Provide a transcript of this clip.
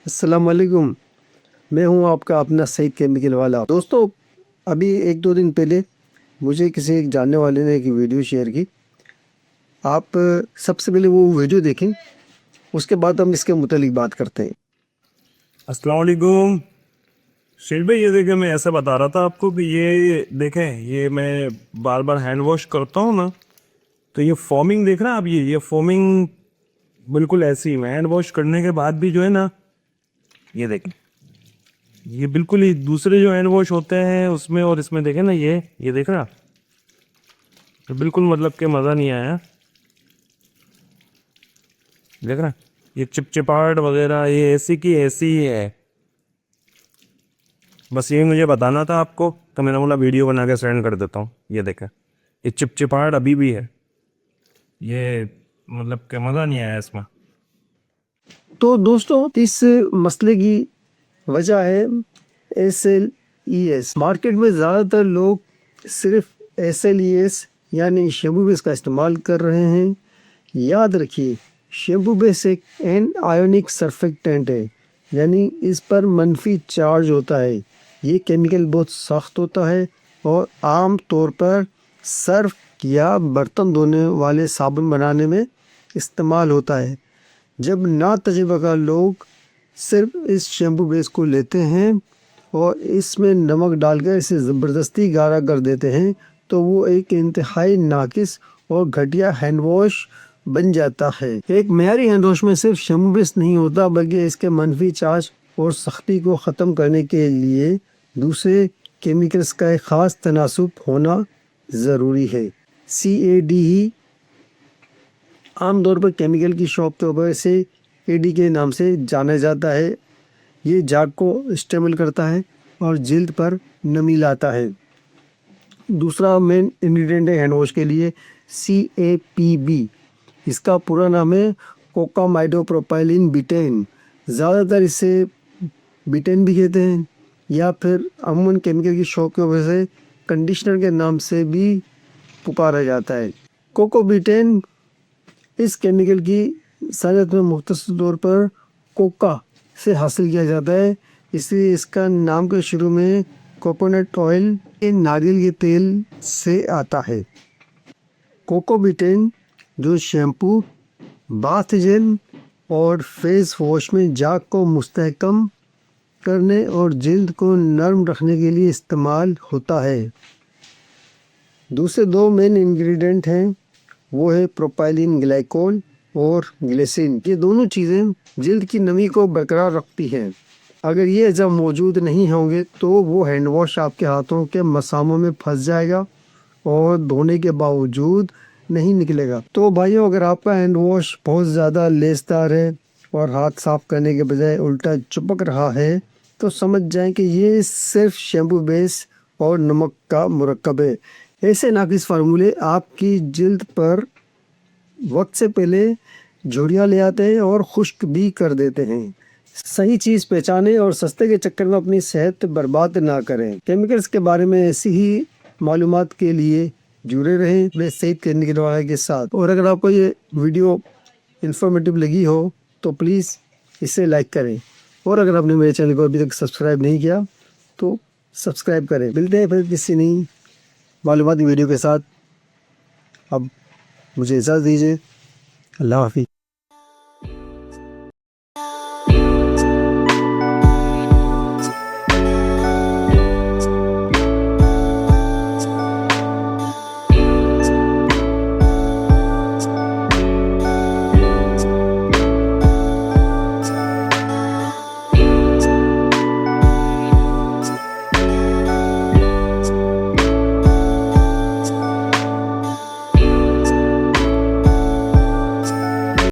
अस्सलाम वालेकुम। मैं हूं आपका अपना सईद केमिकल वाला। दोस्तों, अभी एक दो दिन पहले मुझे किसी एक जानने वाले ने एक वीडियो शेयर की। आप सबसे पहले वो वीडियो देखें, उसके बाद हम इसके मुतालिक बात करते हैं। अस्सलाम वालेकुम शेर भाई, ये देखें, मैं ऐसा बता रहा था आपको कि ये देखें, ये मैं बार बार हैंड वॉश करता हूँ ना, तो ये फॉर्मिंग देख रहे हैं आप, ये फॉर्मिंग बिल्कुल ऐसी है। हैंड वॉश करने के बाद भी जो है ना, ये देखें, ये बिल्कुल ही दूसरे जो हैंड वॉश होते हैं उसमें और इसमें देखें ना, ये देख रहा, ये बिल्कुल मतलब के मज़ा नहीं आया। देख रहा, ये चिपचिपाहट वगैरह ये ऐसी की ऐसी ही है। बस ये मुझे बताना था आपको, तो मैंने बोला वीडियो बना के सेंड कर देता हूँ। ये देखें, ये चिपचिपाहट अभी भी है, ये मतलब कि मज़ा नहीं आया इसमें। तो दोस्तों, इस मसले की वजह है SLES। मार्केट में ज़्यादातर लोग सिर्फ SLES यानी शैम्पू बेस का इस्तेमाल कर रहे हैं। याद रखिए, शैम्पू बेस एक एन आयोनिक सर्फेक्टेंट है, यानी इस पर मनफी चार्ज होता है। ये केमिकल बहुत सख्त होता है और आम तौर पर सर्फ या बर्तन धोने वाले साबुन बनाने में इस्तेमाल होता है। जब ना तजुर्बाकार लोग सिर्फ इस शैम्पू बेस को लेते हैं और इसमें नमक डालकर इसे ज़बरदस्ती गाढ़ा कर देते हैं, तो वो एक इंतहाई नाकिस और घटिया हैंड वॉश बन जाता है। एक मेयारी हैंड वॉश में सिर्फ शैम्पू बेस नहीं होता, बल्कि इसके मनफी चार्ज और सख्ती को ख़त्म करने के लिए दूसरे केमिकल्स का एक ख़ास तनासुब होना ज़रूरी है। CAD आमतौर पर केमिकल की शॉप के ऊपर से AD के नाम से जाना जाता है। ये झाग को स्टेबल करता है और जिल्द पर नमी लाता है। दूसरा मेन इंग्रेडिएंट है हैंड वॉश के लिए CAPB। इसका पूरा नाम है कोकामाइडोप्रोपाइलिन बिटेन। ज़्यादातर इसे बिटेन भी कहते हैं या फिर अमूमन केमिकल की शॉप की वजह से कंडीशनर के नाम से भी पुकारा जाता है। कोकोबिटेन इस केमिकल की सनत में मुख्तसर तौर पर कोका से हासिल किया जाता है, इसलिए इसका नाम के शुरू में कोकोनट ऑयल के नारियल के तेल से आता है। कोकोबिटेन जो शैम्पू, बाथ जेल और फेस वॉश में झाग को मुस्तहकम करने और जिल्द को नरम रखने के लिए इस्तेमाल होता है। दूसरे दो मेन इंग्रेडिएंट हैं, वो है प्रोपाइलिन ग्लाइकोल और ग्लिसरीन। ये दोनों चीज़ें जिल्द की नमी को बरकरार रखती हैं। अगर ये जब मौजूद नहीं होंगे तो वो हैंड वॉश आपके हाथों के मसामों में फंस जाएगा और धोने के बावजूद नहीं निकलेगा। तो भाइयों, अगर आपका हैंड वॉश बहुत ज़्यादा लेसदार है और हाथ साफ करने के बजाय उल्टा चिपक रहा है, तो समझ जाएं कि ये सिर्फ शैम्पू बेस और नमक का मुरक्कब है। ऐसे नाकिस फार्मूले आपकी जिल्द पर वक्त से पहले झुर्रियाँ ले आते हैं और खुश्क भी कर देते हैं। सही चीज़ पहचानें और सस्ते के चक्कर में अपनी सेहत बर्बाद ना करें। केमिकल्स के बारे में ऐसी ही मालूमात के लिए जुड़े रहें मैं सईद केमिकल के साथ। और अगर आपको ये वीडियो इन्फॉर्मेटिव लगी हो तो प्लीज़ इसे लाइक करें, और अगर आपने मेरे चैनल को अभी तक सब्सक्राइब नहीं किया तो सब्सक्राइब करें। मिलते हैं फिर किसी नई मालूमाती वीडियो के साथ। अब मुझे इजाज़त दीजिए। अल्लाह हाफ़िज़।